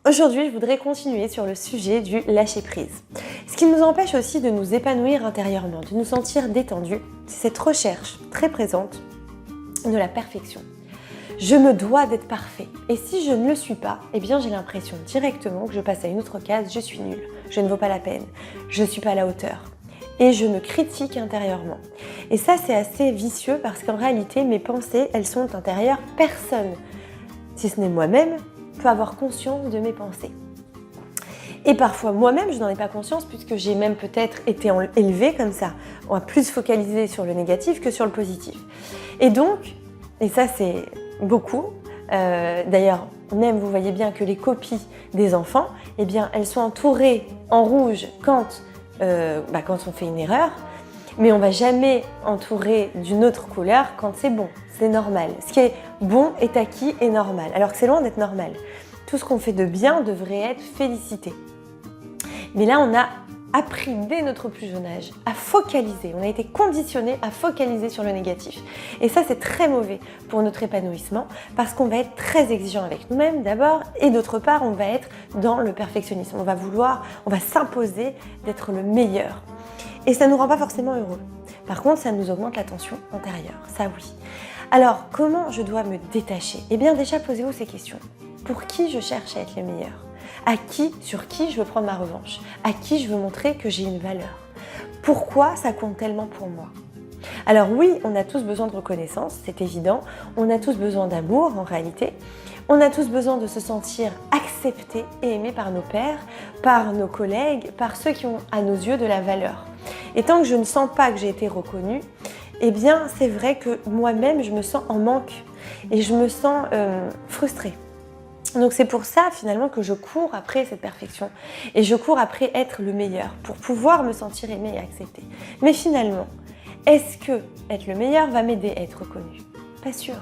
Aujourd'hui, je voudrais continuer sur le sujet du lâcher-prise. Ce qui nous empêche aussi de nous épanouir intérieurement, de nous sentir détendus, c'est cette recherche très présente de la perfection. Je me dois d'être parfait. Et si je ne le suis pas, eh bien j'ai l'impression directement que je passe à une autre case, je suis nulle, je ne vaux pas la peine, je ne suis pas à la hauteur. Et je me critique intérieurement. Et ça, c'est assez vicieux parce qu'en réalité, mes pensées, elles sont intérieures. Personne, si ce n'est moi-même, peut avoir conscience de mes pensées. Et parfois, moi-même, je n'en ai pas conscience puisque j'ai même peut-être été élevée comme ça. On va plus focaliser sur le négatif que sur le positif. Et donc, et ça c'est beaucoup, d'ailleurs, même vous voyez bien que les copies des enfants, eh bien, elles sont entourées en rouge quand on fait une erreur, mais on ne va jamais entourer d'une autre couleur quand c'est bon, c'est normal. Ce qui est bon est acquis et normal, alors que c'est loin d'être normal. Tout ce qu'on fait de bien devrait être félicité. Mais là, on a appris dès notre plus jeune âge à focaliser, on a été conditionné à focaliser sur le négatif. Et ça, c'est très mauvais pour notre épanouissement parce qu'on va être très exigeant avec nous-mêmes d'abord et d'autre part, on va être dans le perfectionnisme. On va s'imposer d'être le meilleur. Et ça ne nous rend pas forcément heureux. Par contre, ça nous augmente la tension antérieure, ça oui. Alors, comment je dois me détacher? Eh bien déjà, posez-vous ces questions. Pour qui je cherche à être le meilleur? Sur qui je veux prendre ma revanche? À qui je veux montrer que j'ai une valeur? Pourquoi ça compte tellement pour moi? Alors oui, on a tous besoin de reconnaissance, c'est évident. On a tous besoin d'amour en réalité. On a tous besoin de se sentir acceptés et aimés par nos pairs, par nos collègues, par ceux qui ont à nos yeux de la valeur. Et tant que je ne sens pas que j'ai été reconnue, eh bien c'est vrai que moi-même je me sens en manque et je me sens frustrée. Donc c'est pour ça finalement que je cours après cette perfection et je cours après être le meilleur pour pouvoir me sentir aimée et acceptée. Mais finalement, est-ce que être le meilleur va m'aider à être reconnu? Pas sûr.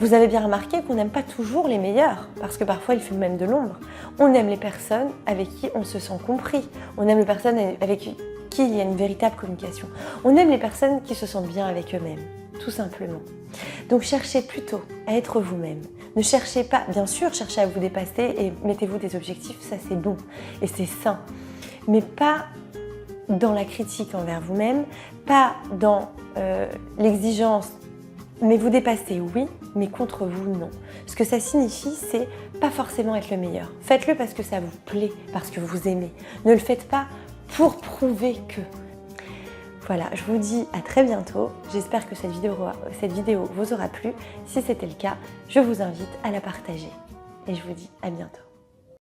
Vous avez bien remarqué qu'on n'aime pas toujours les meilleurs parce que parfois ils font même de l'ombre. On aime les personnes avec qui on se sent compris. On aime les personnes avec qui il y a une véritable communication. On aime les personnes qui se sentent bien avec eux-mêmes, tout simplement. Donc cherchez plutôt à être vous-même. Ne cherchez pas, bien sûr, cherchez à vous dépasser et mettez-vous des objectifs, ça c'est bon et c'est sain. Mais pas dans la critique envers vous-même, pas dans l'exigence. Mais vous dépassez, oui, mais contre vous, non. Ce que ça signifie, c'est pas forcément être le meilleur. Faites-le parce que ça vous plaît, parce que vous aimez. Ne le faites pas pour prouver que. Voilà, je vous dis à très bientôt. J'espère que cette vidéo vous aura plu. Si c'était le cas, je vous invite à la partager. Et je vous dis à bientôt.